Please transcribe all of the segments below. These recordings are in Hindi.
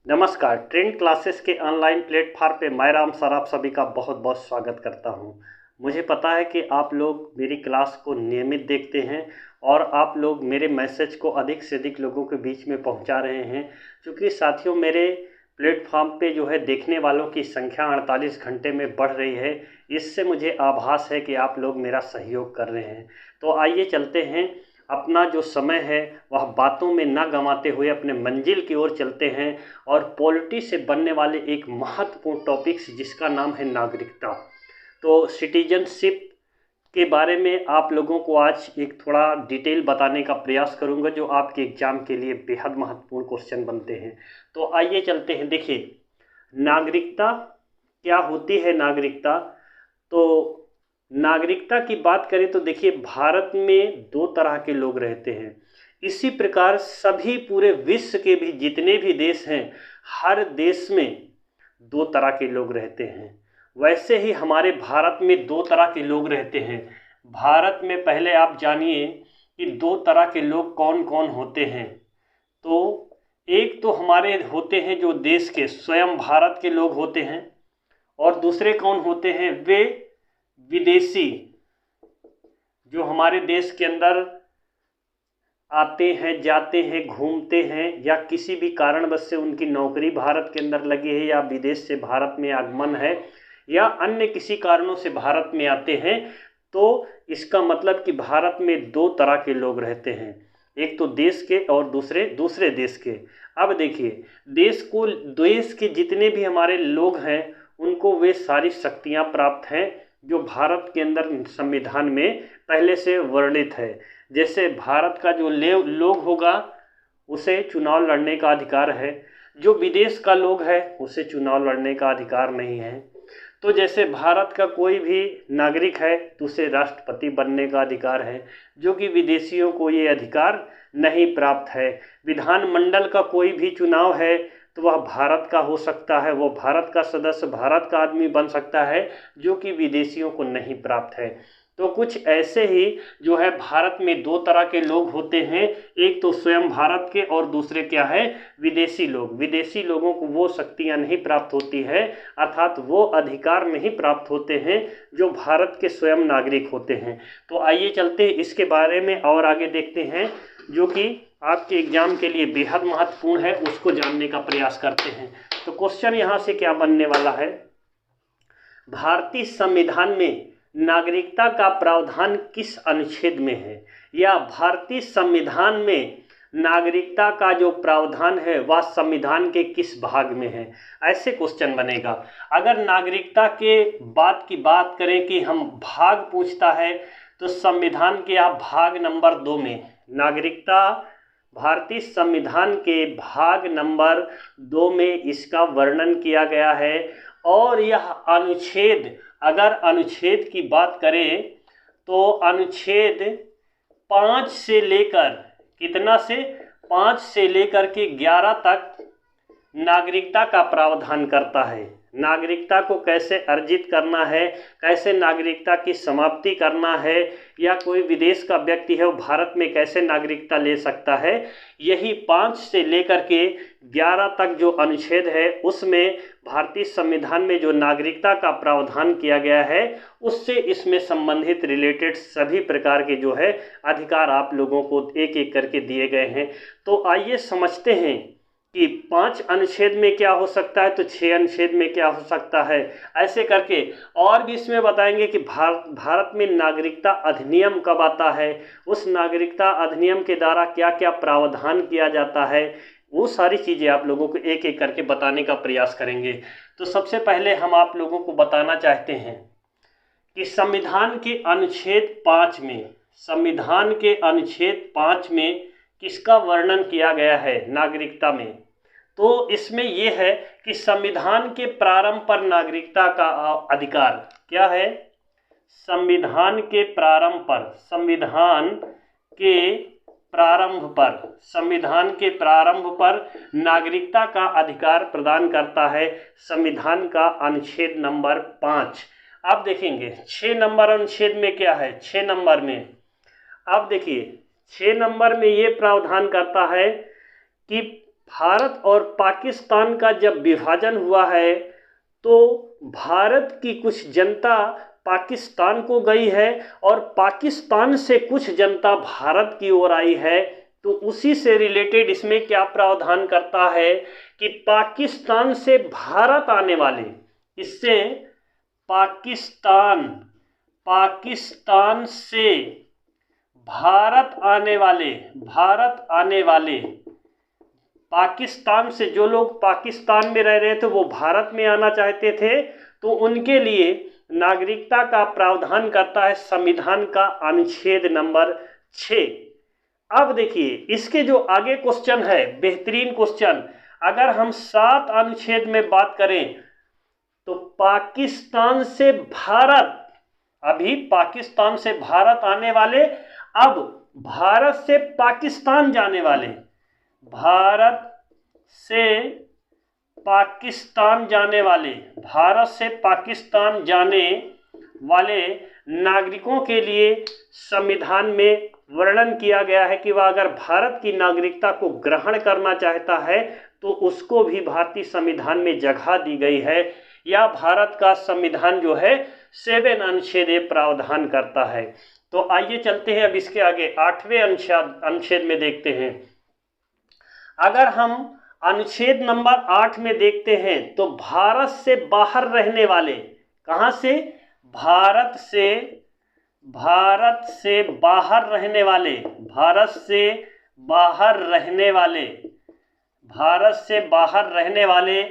नमस्कार। ट्रेंड क्लासेस के ऑनलाइन प्लेटफॉर्म पे मैं राम सर आप सभी का बहुत बहुत स्वागत करता हूं। मुझे पता है कि आप लोग मेरी क्लास को नियमित देखते हैं और आप लोग मेरे मैसेज को अधिक से अधिक लोगों के बीच में पहुंचा रहे हैं। क्योंकि साथियों, मेरे प्लेटफॉर्म पे जो है देखने वालों की संख्या 48 घंटे में बढ़ रही है। इससे मुझे आभास है कि आप लोग मेरा सहयोग कर रहे हैं। तो आइए चलते हैं, अपना जो समय है वह बातों में ना गंवाते हुए अपने मंजिल की ओर चलते हैं और पॉलिटी से बनने वाले एक महत्वपूर्ण टॉपिक्स जिसका नाम है नागरिकता। तो सिटीजनशिप के बारे में आप लोगों को आज एक थोड़ा डिटेल बताने का प्रयास करूंगा, जो आपके एग्जाम के लिए बेहद महत्वपूर्ण क्वेश्चन बनते हैं। तो आइए चलते हैं। देखिए, नागरिकता क्या होती है। नागरिकता तो नागरिकता की बात करें तो देखिए, भारत में दो तरह के लोग रहते हैं। इसी प्रकार सभी पूरे विश्व के भी जितने भी देश हैं, हर देश में दो तरह के लोग रहते हैं। वैसे ही हमारे भारत में दो तरह के लोग रहते हैं। भारत में पहले आप जानिए कि दो तरह के लोग कौन कौन होते हैं। तो एक तो हमारे होते हैं जो देश के स्वयं भारत के लोग होते हैं, और दूसरे कौन होते हैं, वे विदेशी जो हमारे देश के अंदर आते हैं, जाते हैं, घूमते हैं, या किसी भी कारणवश से उनकी नौकरी भारत के अंदर लगी है, या विदेश से भारत में आगमन है, या अन्य किसी कारणों से भारत में आते हैं। तो इसका मतलब कि भारत में दो तरह के लोग रहते हैं, एक तो देश के और दूसरे दूसरे देश के। अब देखिए, देश के जितने भी हमारे लोग हैं उनको वे सारी शक्तियां प्राप्त हैं जो भारत के अंदर संविधान में पहले से वर्णित है। जैसे भारत का जो लोग होगा उसे चुनाव लड़ने का अधिकार है, जो विदेश का लोग है उसे चुनाव लड़ने का अधिकार नहीं है। तो जैसे भारत का कोई भी नागरिक है तो उसे राष्ट्रपति बनने का अधिकार है, जो कि विदेशियों को ये अधिकार नहीं प्राप्त है। विधानमंडल का कोई भी चुनाव है तो वह भारत का हो सकता है, वो भारत का सदस्य, भारत का आदमी बन सकता है, जो कि विदेशियों को नहीं प्राप्त है। तो कुछ ऐसे ही जो है भारत में दो तरह के लोग होते हैं, एक तो स्वयं भारत के और दूसरे क्या है, विदेशी लोग। विदेशी लोगों को वो शक्तियां नहीं प्राप्त होती है, अर्थात वो अधिकार नहीं प्राप्त होते हैं जो भारत के स्वयं नागरिक होते हैं। तो आइए चलते हैं इसके बारे में और आगे देखते हैं, जो कि आपके एग्जाम के लिए बेहद महत्वपूर्ण है, उसको जानने का प्रयास करते हैं। तो क्वेश्चन यहाँ से क्या बनने वाला है, भारतीय संविधान में नागरिकता का प्रावधान किस अनुच्छेद में है, या भारतीय संविधान में नागरिकता का जो प्रावधान है वह संविधान के किस भाग में है। ऐसे क्वेश्चन बनेगा। अगर नागरिकता के बात की बात करें कि हम भाग पूछता है, तो संविधान के आप भाग नंबर 2 में नागरिकता, भारतीय संविधान के भाग नंबर 2 में इसका वर्णन किया गया है। और यह अनुच्छेद, अगर अनुच्छेद की बात करें तो अनुच्छेद 5 से लेकर कितना से 5 से लेकर के 11 तक नागरिकता का प्रावधान करता है। नागरिकता को कैसे अर्जित करना है, कैसे नागरिकता की समाप्ति करना है, या कोई विदेश का व्यक्ति है वो भारत में कैसे नागरिकता ले सकता है, यही 5 से लेकर के 11 तक जो अनुच्छेद है उसमें भारतीय संविधान में जो नागरिकता का प्रावधान किया गया है उससे इसमें संबंधित रिलेटेड सभी प्रकार के जो है अधिकार आप लोगों को एक एक करके दिए गए हैं। तो आइए समझते हैं कि 5 अनुच्छेद में क्या हो सकता है, तो 6 अनुच्छेद में क्या हो सकता है, ऐसे करके। और भी इसमें बताएंगे कि भारत में नागरिकता अधिनियम कब आता है, उस नागरिकता अधिनियम के द्वारा क्या क्या प्रावधान किया जाता है, वो सारी चीज़ें आप लोगों को एक एक करके बताने का प्रयास करेंगे। तो सबसे पहले हम आप लोगों को बताना चाहते हैं कि संविधान के अनुच्छेद 5 में, संविधान के अनुच्छेद 5 में किसका वर्णन किया गया है नागरिकता में। तो इसमें यह है कि संविधान के प्रारंभ पर नागरिकता का अधिकार क्या है, संविधान के प्रारंभ पर, संविधान के प्रारंभ पर नागरिकता का अधिकार प्रदान करता है संविधान का अनुच्छेद नंबर 5। अब देखेंगे 6 नंबर अनुच्छेद में क्या है। 6 नंबर में अब देखिए 6 नंबर में ये प्रावधान करता है कि भारत और पाकिस्तान का जब विभाजन हुआ है तो भारत की कुछ जनता पाकिस्तान को गई है और पाकिस्तान से कुछ जनता भारत की ओर आई है। तो उसी से रिलेटेड इसमें क्या प्रावधान करता है कि पाकिस्तान से भारत आने वाले, इससे पाकिस्तान से भारत आने वाले पाकिस्तान से जो लोग पाकिस्तान में रह रहे थे वो भारत में आना चाहते थे, तो उनके लिए नागरिकता का प्रावधान करता है संविधान का अनुच्छेद नंबर 6। अब देखिए इसके जो आगे क्वेश्चन है, बेहतरीन क्वेश्चन, अगर हम 7 अनुच्छेद में बात करें तो पाकिस्तान से भारत, अभी पाकिस्तान से भारत आने वाले, अब भारत से पाकिस्तान जाने वाले, भारत से पाकिस्तान जाने वाले नागरिकों के लिए संविधान में वर्णन किया गया है कि वह अगर भारत की नागरिकता को ग्रहण करना चाहता है तो उसको भी भारतीय संविधान में जगह दी गई है, या भारत का संविधान जो है 7 अनुच्छेद प्रावधान करता है। तो आइए चलते हैं अब इसके आगे 8वें अनुच्छेद में देखते हैं। अगर हम अनुच्छेद नंबर 8 में देखते हैं तो भारत से बाहर रहने वाले, कहां से? भारत से बाहर रहने वाले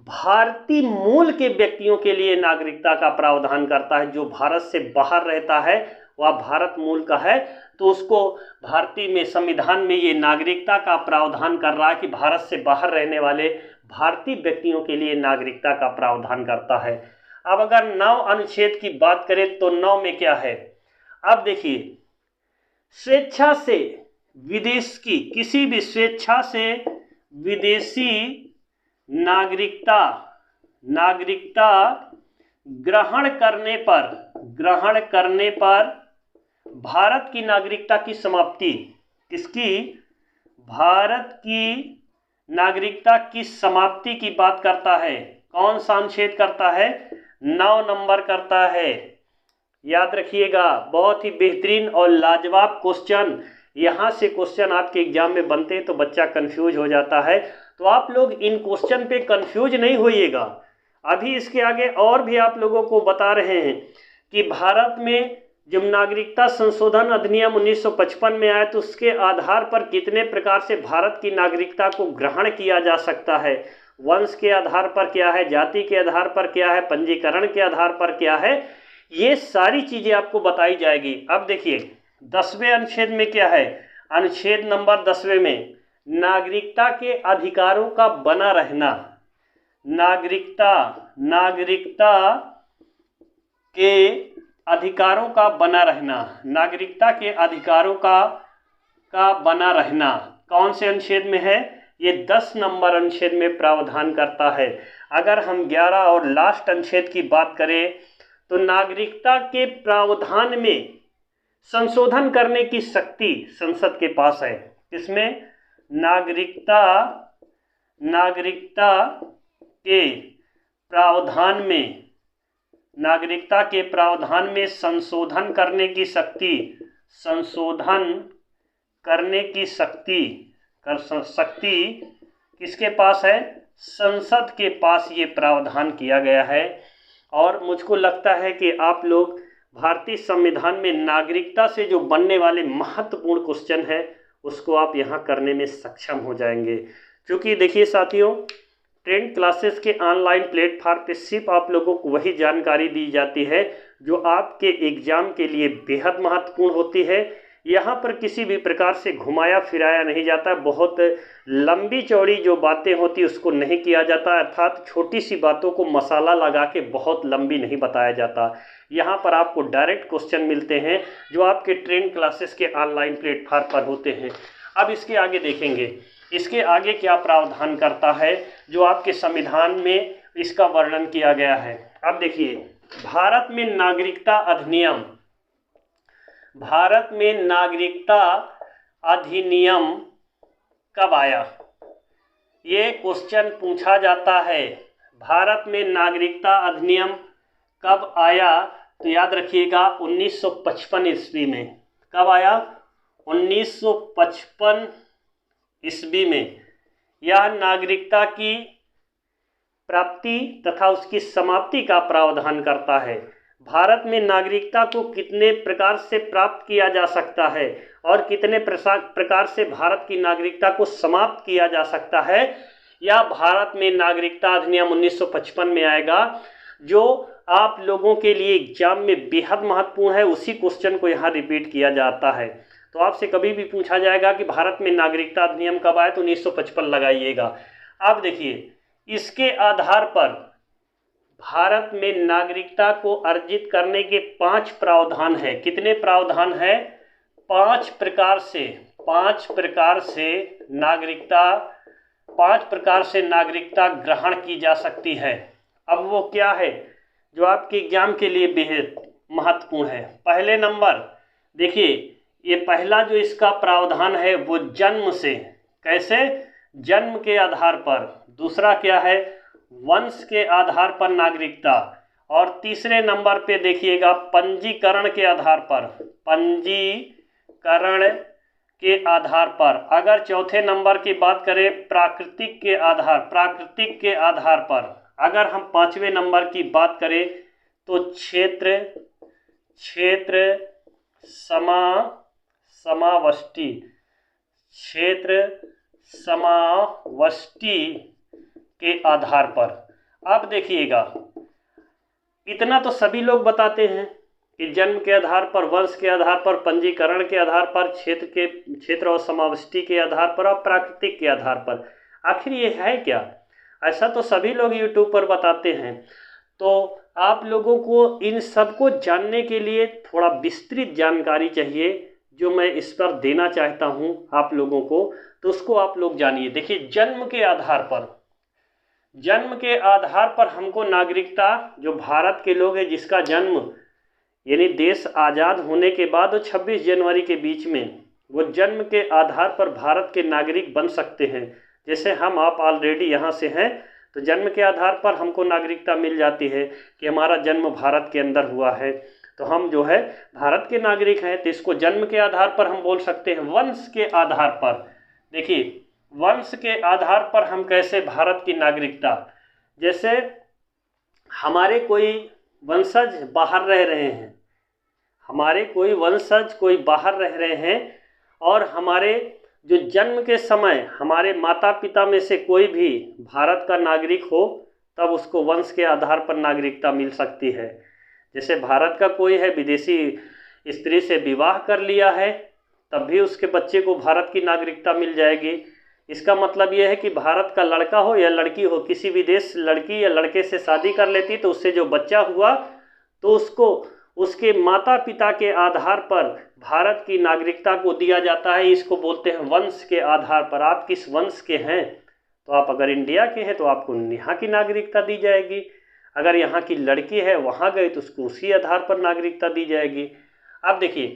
भारतीय मूल के व्यक्तियों के लिए नागरिकता का प्रावधान करता है। जो भारत से बाहर रहता है वह भारत मूल का है, तो उसको भारतीय में संविधान में ये नागरिकता का प्रावधान कर रहा है कि भारत से बाहर रहने वाले भारतीय व्यक्तियों के लिए नागरिकता का प्रावधान करता है। अब अगर 9 अनुच्छेद की बात करें तो 9 में क्या है? अब देखिए, स्वेच्छा से विदेश की किसी भी स्वेच्छा से विदेशी नागरिकता ग्रहण करने पर भारत की नागरिकता की समाप्ति, किसकी? भारत की नागरिकता की समाप्ति की बात करता है। कौन सा अनुच्छेद करता है? 9 नंबर करता है। याद रखिएगा, बहुत ही बेहतरीन और लाजवाब क्वेश्चन। यहाँ से क्वेश्चन आपके एग्जाम में बनते हैं तो बच्चा कंफ्यूज हो जाता है, तो आप लोग इन क्वेश्चन पे कंफ्यूज नहीं होइएगा। अभी इसके आगे और भी आप लोगों को बता रहे हैं कि भारत में जब नागरिकता संशोधन अधिनियम 1955 में आया तो उसके आधार पर कितने प्रकार से भारत की नागरिकता को ग्रहण किया जा सकता है। वंश के आधार पर क्या है, जाति के आधार पर क्या है, पंजीकरण के आधार पर क्या है, ये सारी चीज़ें आपको बताई जाएगी। अब देखिए 10वें अनुच्छेद में क्या है? अनुच्छेद नंबर 10वें में नागरिकता के अधिकारों का बना रहना, नागरिकता के अधिकारों का बना रहना कौन से अनुच्छेद में है? ये 10 नंबर अनुच्छेद में प्रावधान करता है। अगर हम 11 और लास्ट अनुच्छेद की बात करें तो नागरिकता के प्रावधान में संशोधन करने की शक्ति संसद के पास है। इसमें नागरिकता के प्रावधान में संशोधन करने की शक्ति किसके पास है? संसद के पास ये प्रावधान किया गया है। और मुझको लगता है कि आप लोग भारतीय संविधान में नागरिकता से जो बनने वाले महत्वपूर्ण क्वेश्चन है उसको आप यहाँ करने में सक्षम हो जाएंगे। क्योंकि देखिए साथियों, ट्रेंड क्लासेस के ऑनलाइन प्लेटफॉर्म पे सिर्फ आप लोगों को वही जानकारी दी जाती है जो आपके एग्ज़ाम के लिए बेहद महत्वपूर्ण होती है। यहाँ पर किसी भी प्रकार से घुमाया फिराया नहीं जाता, बहुत लंबी चौड़ी जो बातें होती उसको नहीं किया जाता, अर्थात छोटी सी बातों को मसाला लगा के बहुत लंबी नहीं बताया जाता। यहाँ पर आपको डायरेक्ट क्वेश्चन मिलते हैं जो आपके ट्रेंड क्लासेस के ऑनलाइन प्लेटफॉर्म पर होते हैं। अब इसके आगे देखेंगे, इसके आगे क्या प्रावधान करता है जो आपके संविधान में इसका वर्णन किया गया है। अब देखिए, भारत में नागरिकता अधिनियम कब आया? ये क्वेश्चन पूछा जाता है, भारत में नागरिकता अधिनियम कब आया? तो याद रखिएगा 1955 ईस्वी में। कब आया? 1955 ईस्वी में। यह नागरिकता की प्राप्ति तथा उसकी समाप्ति का प्रावधान करता है। भारत में नागरिकता को कितने प्रकार से प्राप्त किया जा सकता है और कितने प्रकार से भारत की नागरिकता को समाप्त किया जा सकता है, यह भारत में नागरिकता अधिनियम 1955 में आएगा, जो आप लोगों के लिए एग्जाम में बेहद महत्वपूर्ण है। उसी क्वेश्चन को यहाँ रिपीट किया जाता है। तो आपसे कभी भी पूछा जाएगा कि भारत में नागरिकता अधिनियम कब आया, तो 1955 लगाइएगा। आप देखिए, इसके आधार पर भारत में नागरिकता को अर्जित करने के 5 प्रावधान है। कितने प्रावधान है? 5 प्रकार से नागरिकता ग्रहण की जा सकती है। अब वो क्या है जो आपके एग्जाम के लिए बेहद महत्वपूर्ण है? पहले नंबर देखिए, ये पहला जो इसका प्रावधान है वो जन्म से, कैसे? जन्म के आधार पर। दूसरा क्या है? वंश के आधार पर नागरिकता। और तीसरे नंबर पे देखिएगा पंजीकरण के आधार पर। पंजीकरण के आधार पर। अगर चौथे नंबर की बात करें प्राकृतिक के आधार पर। अगर हम 5वें नंबर की बात करें तो क्षेत्र समावष्टि के आधार पर। अब देखिएगा, इतना तो सभी लोग बताते हैं कि जन्म के आधार पर, वंश के आधार पर, पंजीकरण के आधार पर, क्षेत्र और समावष्टि के आधार पर और प्राकृतिक के आधार पर। आखिर ये है क्या? ऐसा तो सभी लोग यूट्यूब पर बताते हैं। तो आप लोगों को इन सब को जानने के लिए थोड़ा विस्तृत जानकारी चाहिए, जो मैं इस पर देना चाहता हूं आप लोगों को। तो उसको आप लोग जानिए। देखिए, जन्म के आधार पर हमको नागरिकता, जो भारत के लोग हैं जिसका जन्म यानी देश आज़ाद होने के बाद 26 जनवरी के बीच में, वो जन्म के आधार पर भारत के नागरिक बन सकते हैं। जैसे हम आप ऑलरेडी यहाँ से हैं, तो जन्म के आधार पर हमको नागरिकता मिल जाती है कि हमारा जन्म भारत के अंदर हुआ है, तो हम जो है भारत के नागरिक हैं। तो इसको जन्म के आधार पर हम बोल सकते हैं। वंश के आधार पर देखिए, वंश के आधार पर हम कैसे भारत की नागरिकता, जैसे हमारे कोई वंशज बाहर रह रहे हैं, और हमारे जो जन्म के समय हमारे माता पिता में से कोई भी भारत का नागरिक हो, तब उसको वंश के आधार पर नागरिकता मिल सकती है। जैसे भारत का कोई है, विदेशी स्त्री से विवाह कर लिया है, तब भी उसके बच्चे को भारत की नागरिकता मिल जाएगी। इसका मतलब यह है कि भारत का लड़का हो या लड़की हो, किसी विदेश लड़की या लड़के से शादी कर लेती, तो उससे जो बच्चा हुआ तो उसको उसके माता पिता के आधार पर भारत की नागरिकता को दिया जाता है। इसको बोलते हैं वंश के आधार पर। आप किस वंश के हैं? तो आप अगर इंडिया के हैं तो आपको यहाँ की नागरिकता दी जाएगी। अगर यहाँ की लड़की है, वहाँ गए, तो उसको उसी आधार पर नागरिकता दी जाएगी। अब देखिए,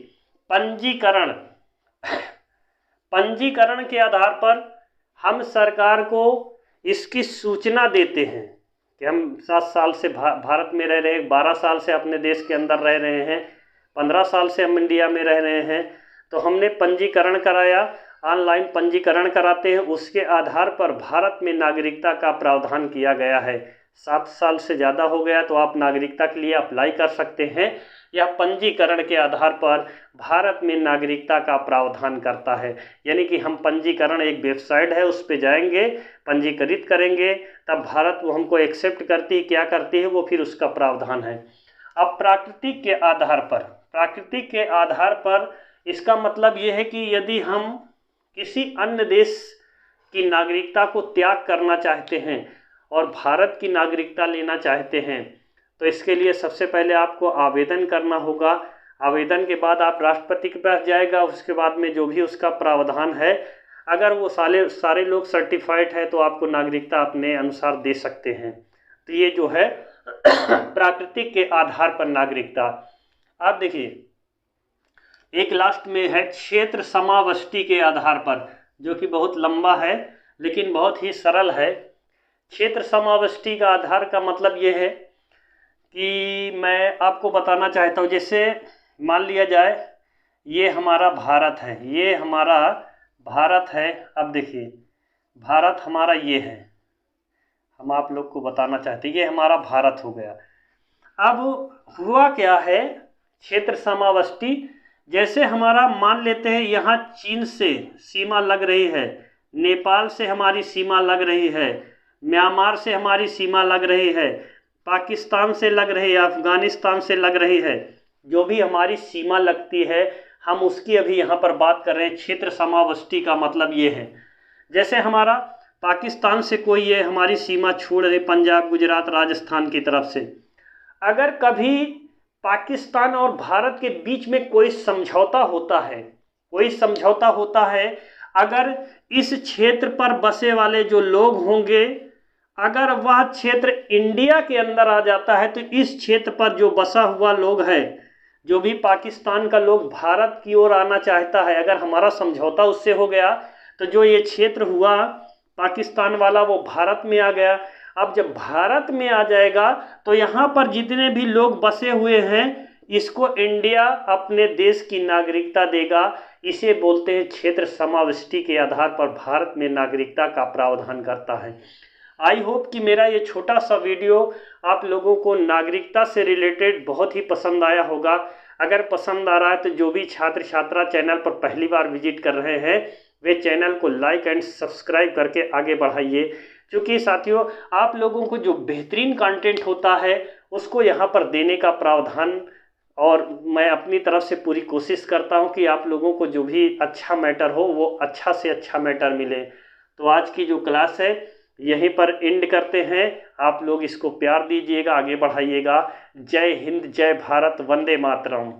पंजीकरण के आधार पर हम सरकार को इसकी सूचना देते हैं कि हम 7 साल से भारत में रह रहे हैं, 12 साल से अपने देश के अंदर रह रहे हैं, 15 साल से हम इंडिया में रह रहे हैं, तो हमने पंजीकरण कराया। ऑनलाइन पंजीकरण कराते हैं, उसके आधार पर भारत में नागरिकता का प्रावधान किया गया है। 7 साल से ज़्यादा हो गया तो आप नागरिकता के लिए अप्लाई कर सकते हैं। यह पंजीकरण के आधार पर भारत में नागरिकता का प्रावधान करता है। यानी कि हम पंजीकरण, एक वेबसाइट है, उस पर जाएंगे, पंजीकृत करेंगे, तब भारत वो हमको एक्सेप्ट करती, क्या करती है वो, फिर उसका प्रावधान है। अब प्राकृतिक के आधार पर इसका मतलब ये है कि यदि हम किसी अन्य देश की नागरिकता को त्याग करना चाहते हैं और भारत की नागरिकता लेना चाहते हैं, तो इसके लिए सबसे पहले आपको आवेदन करना होगा। आवेदन के बाद आप राष्ट्रपति के पास जाएगा, उसके बाद में जो भी उसका प्रावधान है, अगर वो सारे लोग सर्टिफाइड है तो आपको नागरिकता अपने अनुसार दे सकते हैं। तो ये जो है प्राकृतिक के आधार पर नागरिकता। आप देखिए, एक लास्ट में है क्षेत्र समावष्टि के आधार पर, जो कि बहुत लंबा है, लेकिन बहुत ही सरल है। क्षेत्र समाविष्टि का आधार का मतलब ये है कि मैं आपको बताना चाहता हूँ, जैसे मान लिया जाए ये हमारा भारत है, ये हमारा भारत है। अब देखिए भारत हमारा ये है, हम आप लोग को बताना चाहते हैं ये हमारा भारत हो गया। अब हुआ क्या है क्षेत्र समाविष्टि, जैसे हमारा मान लेते हैं यहाँ चीन से सीमा लग रही है, नेपाल से हमारी सीमा लग रही है, म्यांमार से हमारी सीमा लग रही है, पाकिस्तान से लग रही है, अफ़गानिस्तान से लग रही है। जो भी हमारी सीमा लगती है हम उसकी अभी यहाँ पर बात कर रहे हैं। क्षेत्र समाविष्टि का मतलब ये है, जैसे हमारा पाकिस्तान से कोई ये हमारी सीमा छोड़ रहे, पंजाब, गुजरात, राजस्थान की तरफ से, अगर कभी पाकिस्तान और भारत के बीच में कोई समझौता होता है, कोई समझौता होता है, अगर इस क्षेत्र पर बसे वाले जो लोग होंगे, अगर वह क्षेत्र इंडिया के अंदर आ जाता है तो इस क्षेत्र पर जो बसा हुआ लोग है, जो भी पाकिस्तान का लोग भारत की ओर आना चाहता है, अगर हमारा समझौता उससे हो गया तो जो ये क्षेत्र हुआ पाकिस्तान वाला वो भारत में आ गया। अब जब भारत में आ जाएगा तो यहाँ पर जितने भी लोग बसे हुए हैं इसको इंडिया अपने देश की नागरिकता देगा। इसे बोलते हैं क्षेत्र समाविष्टि के आधार पर भारत में नागरिकता का प्रावधान करता है। आई होप कि मेरा ये छोटा सा वीडियो आप लोगों को नागरिकता से रिलेटेड बहुत ही पसंद आया होगा। अगर पसंद आ रहा है तो जो भी छात्र छात्रा चैनल पर पहली बार विजिट कर रहे हैं वे चैनल को लाइक एंड सब्सक्राइब करके आगे बढ़ाइए, क्योंकि साथियों आप लोगों को जो बेहतरीन कंटेंट होता है उसको यहाँ पर देने का प्रावधान और मैं अपनी तरफ से पूरी कोशिश करता हूँ कि आप लोगों को जो भी अच्छा मैटर हो वो अच्छा से अच्छा मैटर मिले। तो आज की जो क्लास है यहीं पर एंड करते हैं। आप लोग इसको प्यार दीजिएगा, आगे बढ़ाइएगा। जय हिंद, जय भारत, वंदे मातरम।